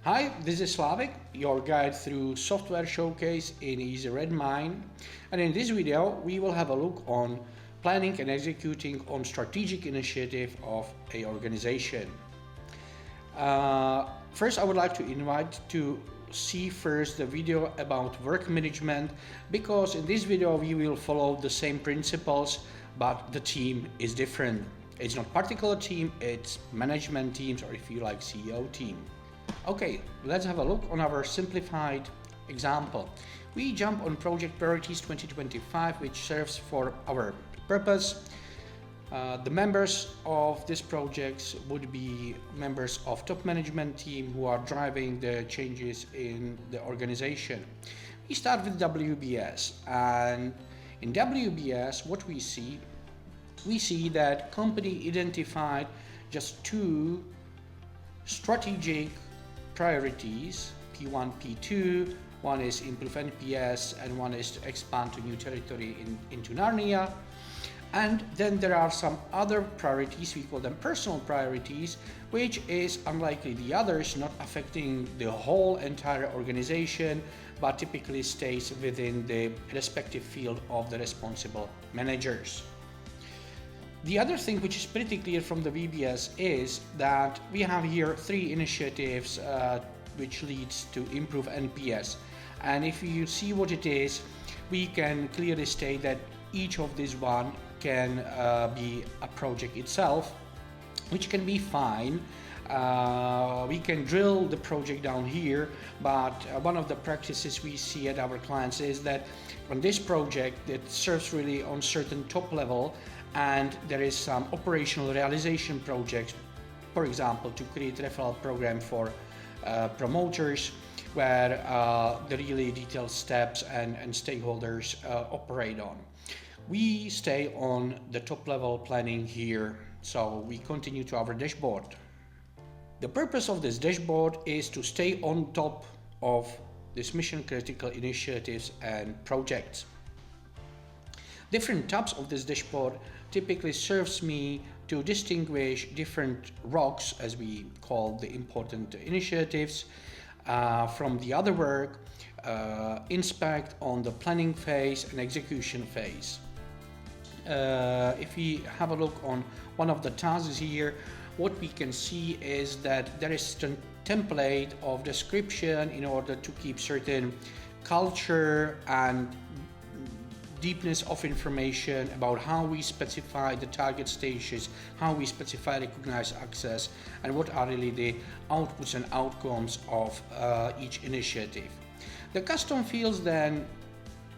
Hi, this is Slavik, your guide through software showcase in Easy8. And in this video, we will have a look on planning and executing on strategic initiative of a organization. First, I would like to invite to see first the video about work management, because in this video we will follow the same principles, but the team is different. It's not particular team, it's management teams, or if you like, CEO team. Okay, let's have a look on our simplified example. We jump on Project Priorities 2025, which serves for our purpose. The members of this project would be members of top management team who are driving the changes in the organization. We start with WBS, and in WBS what we see that company identified just two strategic priorities, P1, P2. One is improve NPS and one is to expand to new territory into Narnia. And then there are some other priorities, we call them personal priorities, which is unlikely the others, not affecting the whole entire organization, but typically stays within the respective field of the responsible managers. The other thing which is pretty clear from the VBS is that we have here three initiatives which leads to improve NPS. And if you see what it is, we can clearly state that each of these one can be a project itself, which can be fine. We can drill the project down here, but one of the practices we see at our clients is that on this project it serves really on certain top level, and there is some operational realization projects, for example, to create referral program for promoters, where the really detailed steps and stakeholders operate on. We stay on the top level planning here, so we continue to our dashboard. The purpose of this dashboard is to stay on top of these mission critical initiatives and projects. Different tabs of this dashboard typically serves me to distinguish different rocks, as we call the important initiatives, from the other work, inspect on the planning phase and execution phase. If we have a look on one of the tasks here, what we can see is that there is a template of description in order to keep certain culture and deepness of information about how we specify the target stages, how we specify recognized access, and what are really the outputs and outcomes of each initiative. The custom fields then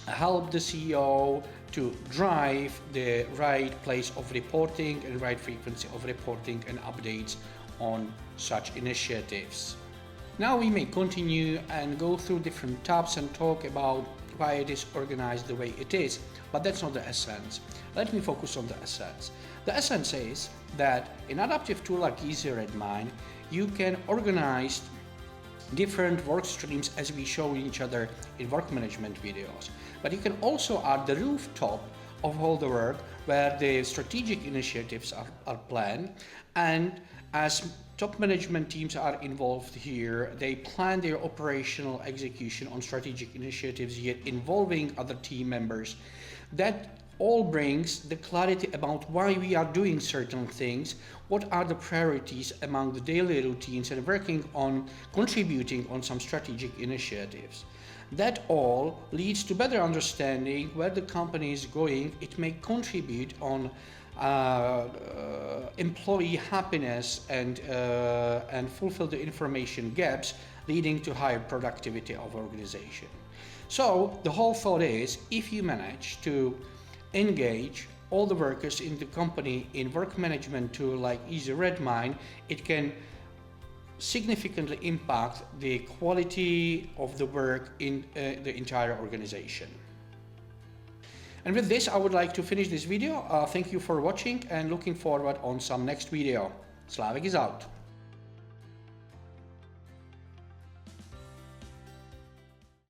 help the CEO to drive the right place of reporting and right frequency of reporting and updates on such initiatives. Now we may continue and go through different tabs and talk about why it is organized the way it is, but that's not the essence. Let me focus on the essence. The essence is that in adaptive tool like Easy8, you can organize different work streams as we show each other in work management videos. But you can also add the rooftop of all the work where the strategic initiatives are planned, and as top management teams are involved here, they plan their operational execution on strategic initiatives yet involving other team members. That all brings the clarity about why we are doing certain things, what are the priorities among the daily routines, and working on contributing on some strategic initiatives. That all leads to better understanding where the company is going. It may contribute on employee happiness and fulfill the information gaps, leading to higher productivity of organization. So the whole thought is, if you manage to engage all the workers in the company in work management tool like Easy8, it can significantly impact the quality of the work in the entire organization. And with this, I would like to finish this video. Thank you for watching and looking forward on some next video. Slavik is out.